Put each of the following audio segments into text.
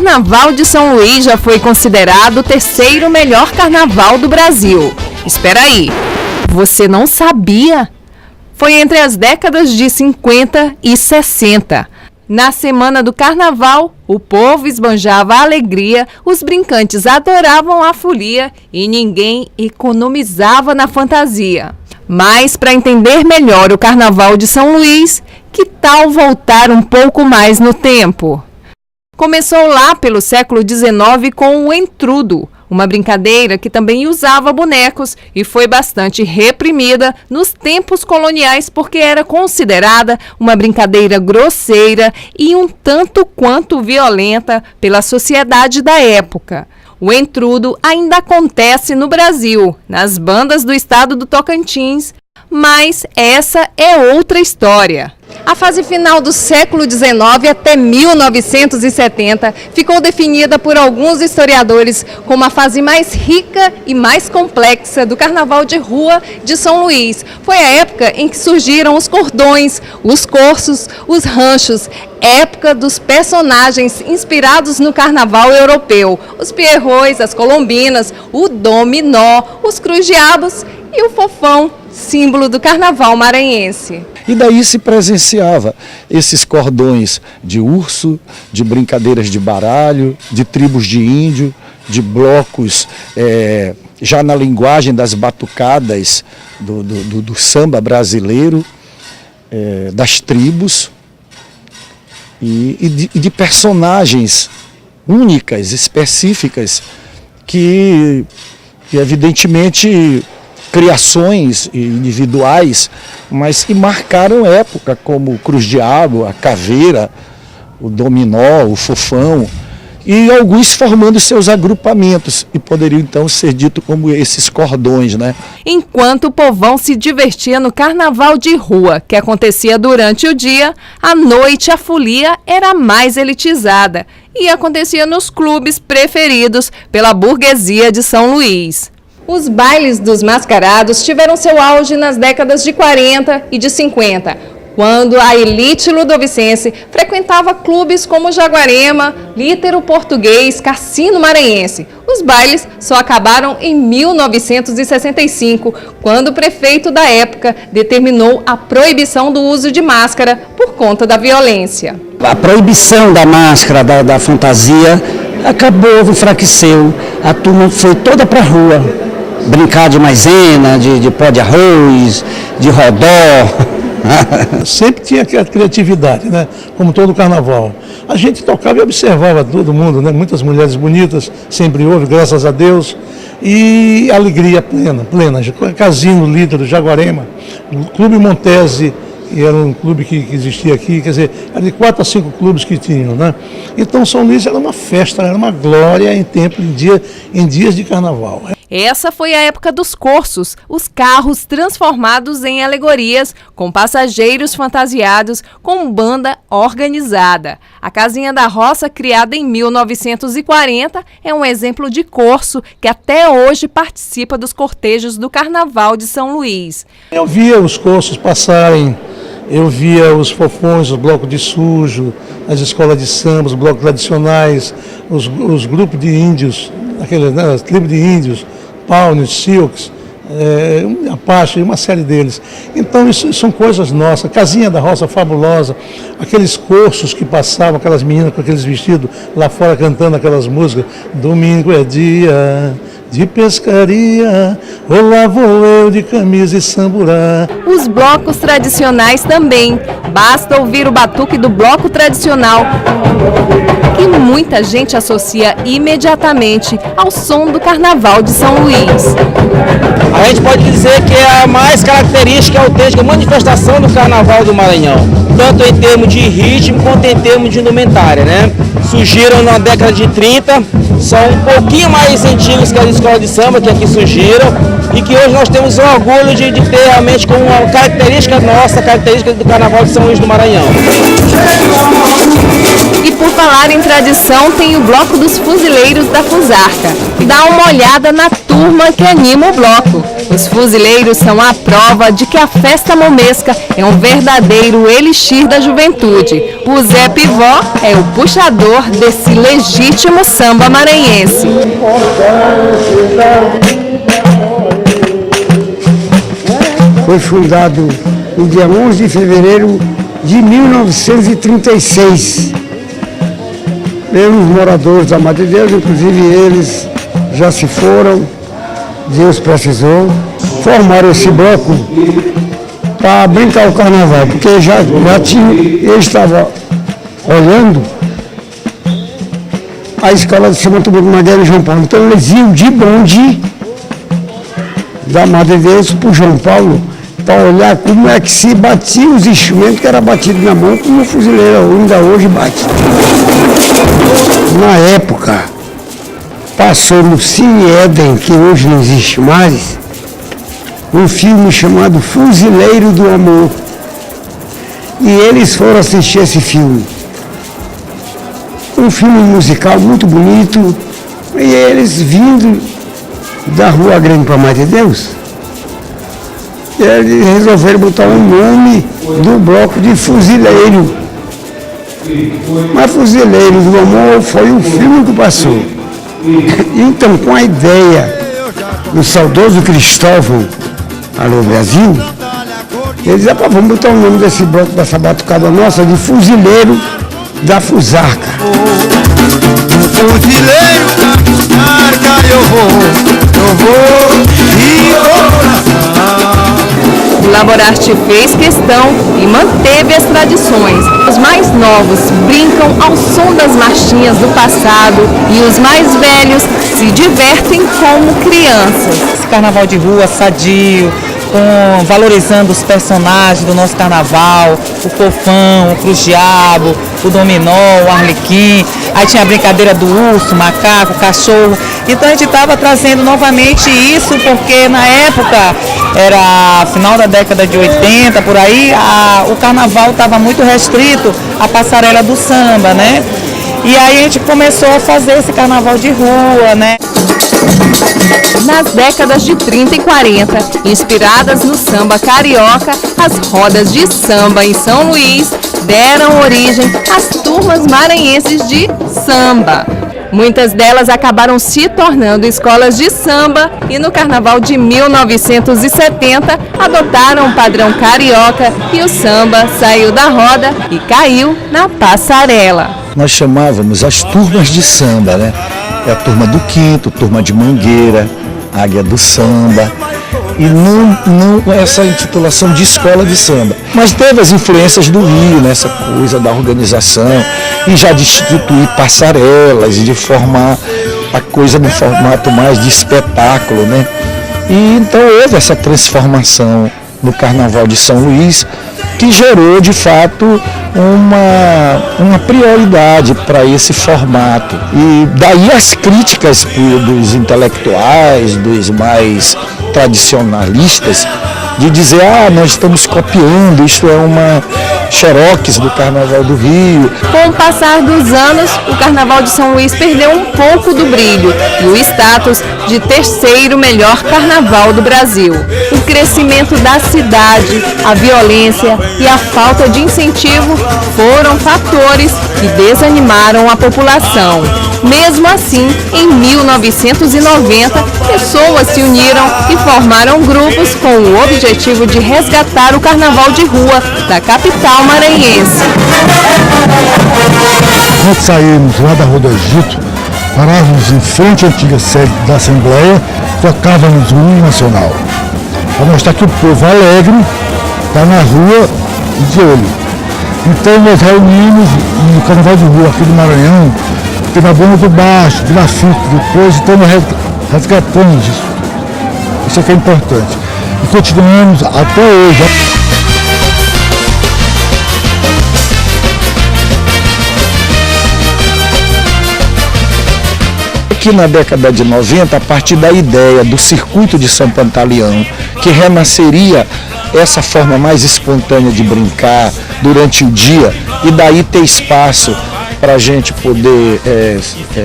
Carnaval de São Luís já foi considerado o terceiro melhor carnaval do Brasil. Espera aí, você não sabia? Foi entre as décadas de 50 e 60. Na semana do carnaval, o povo esbanjava a alegria, os brincantes adoravam a folia e ninguém economizava na fantasia. Mas para entender melhor o Carnaval de São Luís, que tal voltar um pouco mais no tempo? Começou lá pelo século XIX com o entrudo, uma brincadeira que também usava bonecos e foi bastante reprimida nos tempos coloniais porque era considerada uma brincadeira grosseira e um tanto quanto violenta pela sociedade da época. O entrudo ainda acontece no Brasil, nas bandas do estado do Tocantins, mas essa é outra história. A fase final do século XIX até 1970 ficou definida por alguns historiadores como a fase mais rica e mais complexa do Carnaval de Rua de São Luís. Foi a época em que surgiram os cordões, os corsos, os ranchos, época dos personagens inspirados no Carnaval europeu, os pierrots, as colombinas, o dominó, os cruz-diabos e o fofão, símbolo do Carnaval maranhense. E daí se presenciava esses cordões de urso, de brincadeiras de baralho, de tribos de índio, de blocos, já na linguagem das batucadas do samba brasileiro, das tribos, e de personagens únicas, específicas, que evidentemente criações individuais, mas que marcaram época, como o cruz-diabo, a caveira, o dominó, o fofão, e alguns formando seus agrupamentos, e poderiam então ser dito como esses cordões, né? Enquanto o povão se divertia no carnaval de rua, que acontecia durante o dia, à noite a folia era mais elitizada e acontecia nos clubes preferidos pela burguesia de São Luís. Os bailes dos mascarados tiveram seu auge nas décadas de 40 e de 50, quando a elite ludovicense frequentava clubes como Jaguarema, Lítero Português, Cassino Maranhense. Os bailes só acabaram em 1965, quando o prefeito da época determinou a proibição do uso de máscara por conta da violência. A proibição da máscara, da fantasia, acabou, enfraqueceu. A turma foi toda para a rua. Brincar de maisena, de pó de arroz, de rodó. Sempre tinha aquela criatividade, né? Como todo carnaval. A gente tocava e observava todo mundo, né? Muitas mulheres bonitas, sempre houve, graças a Deus. E alegria plena. Casino, Lítero, Jaguarema, o Clube Montese, que era um clube que existia aqui, quer dizer, era de 4 a 5 clubes que tinham, né? Então São Luís era uma festa, era uma glória em dias de carnaval. Essa foi a época dos corsos, os carros transformados em alegorias, com passageiros fantasiados, com banda organizada. A Casinha da Roça, criada em 1940, é um exemplo de corso que até hoje participa dos cortejos do Carnaval de São Luís. Eu via os corsos passarem, eu via os fofões, os blocos de sujo, as escolas de samba, os blocos tradicionais, os grupos de índios, as tribos de índios, Paunis, Silks, Apache, uma série deles. Então isso são coisas nossas. Casinha da Roça fabulosa, aqueles corsos que passavam, aquelas meninas com aqueles vestidos lá fora cantando aquelas músicas. Domingo é dia de pescaria, lá vou eu de camisa e samburá. Os blocos tradicionais também. Basta ouvir o batuque do bloco tradicional, que muita gente associa imediatamente ao som do Carnaval de São Luís. A gente pode dizer que é a mais característica e autêntica manifestação do Carnaval do Maranhão, tanto em termos de ritmo quanto em termos de indumentária, né? Surgiram na década de 30, são um pouquinho mais antigos que as escolas de samba que aqui surgiram e que hoje nós temos o orgulho de ter realmente como uma característica nossa, característica do Carnaval de São Luís do Maranhão. E por falar em tradição, tem o Bloco dos Fuzileiros da Fusarca. Dá uma olhada na turma que anima o bloco. Os fuzileiros são a prova de que a festa momesca é um verdadeiro elixir da juventude. O Zé Pivó é o puxador desse legítimo samba maranhense. Foi fundado no dia 11 de fevereiro de 1936. Pelos moradores da Madre de Deus, inclusive eles já se foram, Deus precisou. Formaram esse bloco para brincar o carnaval, porque já tinha, ele estava olhando a escola de São Tomé de Madeira e João Paulo. Então eles iam de bonde da Madre de Deus para o João Paulo, para olhar como é que se batia os instrumentos que era batido na mão, como o fuzileiro ainda hoje bate. Na época, passou no Cine Éden, que hoje não existe mais, um filme chamado Fuzileiro do Amor. E eles foram assistir esse filme. Um filme musical muito bonito, e eles vindo da Rua Grande para a Madre de Deus, eles resolveram botar o nome do bloco de Fuzileiro. Mas Fuzileiro do Amor foi o filme que passou. Então, com a ideia do saudoso Cristóvão, Alô Brasil, eles disseram, vamos botar o nome desse bloco, dessa batucada nossa, de Fuzileiro da Fusarca. Fuzileiro da Fusarca, eu vou de coração. O Laborarte fez questão e manteve as tradições. Os mais novos brincam ao som das marchinhas do passado e os mais velhos se divertem como crianças. Esse carnaval de rua sadio, valorizando os personagens do nosso carnaval, o Fofão, o Cruz-Diabo, o Dominó, o Arlequim, aí tinha a brincadeira do urso, macaco, cachorro. Então a gente estava trazendo novamente isso, porque na época, era final da década de 80, por aí, o carnaval estava muito restrito à passarela do samba, né? E aí a gente começou a fazer esse carnaval de rua, né? Nas décadas de 30 e 40, inspiradas no samba carioca, as rodas de samba em São Luís deram origem às turmas maranhenses de samba. Muitas delas acabaram se tornando escolas de samba e no carnaval de 1970 adotaram o padrão carioca e o samba saiu da roda e caiu na passarela. Nós chamávamos as turmas de samba, né? É a turma do Quinto, turma de Mangueira, Águia do Samba, e não essa intitulação de escola de samba. Mas teve as influências do Rio nessa coisa da organização, e já de instituir passarelas, e de formar a coisa no formato mais de espetáculo, né? E então houve essa transformação no Carnaval de São Luís, que gerou de fato uma prioridade para esse formato. E daí as críticas dos intelectuais, dos mais tradicionalistas, de dizer, nós estamos copiando, isso é uma xerox do Carnaval do Rio. Com o passar dos anos, o Carnaval de São Luís perdeu um pouco do brilho e o status de terceiro melhor carnaval do Brasil. O crescimento da cidade, a violência e a falta de incentivo foram fatores que desanimaram a população. Mesmo assim, em 1990, pessoas se uniram e formaram grupos com o objetivo de resgatar o carnaval de rua da capital maranhense. Nós saímos lá da Rua do Egito, parávamos em frente à antiga sede da Assembleia, tocávamos o hino nacional, para mostrar que o povo alegre está na rua de olho. Então nós reunimos no Carnaval de Rua aqui do Maranhão, Vila Bona do Baixo, Vila Fico, depois, então nós resgatamos isso. Isso aqui é importante. E continuamos até hoje. Aqui na década de 90, a partir da ideia do circuito de São Pantaleão, que renasceria essa forma mais espontânea de brincar durante o dia e daí ter espaço para a gente poder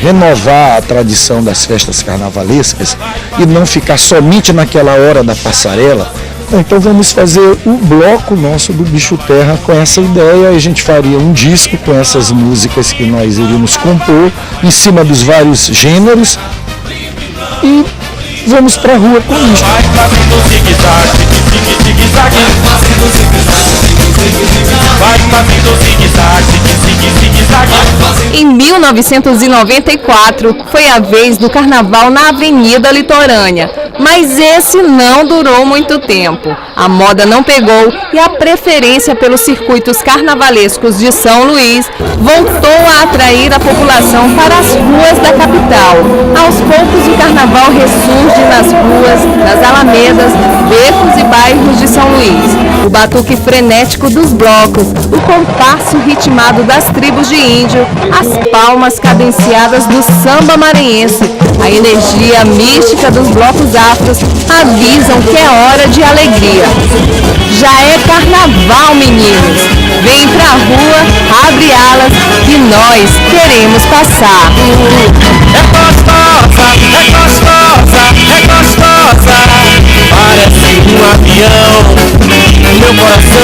renovar a tradição das festas carnavalescas e não ficar somente naquela hora da passarela. Então vamos fazer o bloco nosso do Bicho Terra com essa ideia. A gente faria um disco com essas músicas que nós iríamos compor em cima dos vários gêneros e vamos pra rua com isso. Vai fazendo zigue-zague, zigue-zague, vai fazendo zigue-zague, zigue-zague. Em 1994, foi a vez do carnaval na Avenida Litorânea, mas esse não durou muito tempo. A moda não pegou e a preferência pelos circuitos carnavalescos de São Luís voltou a atrair a população para as ruas da capital. Aos poucos, o carnaval ressurge nas ruas, nas alamedas, becos e bairros de São Luís. O batuque frenético dos blocos, o compasso ritmado das tribos de índio, as palmas cadenciadas do samba maranhense, a energia mística dos blocos afros avisam que é hora de alegria. Já é carnaval, meninos! Vem pra rua, abre alas e nós queremos passar. É gostosa, é gostosa, é gostosa. Parece um avião no meu coração.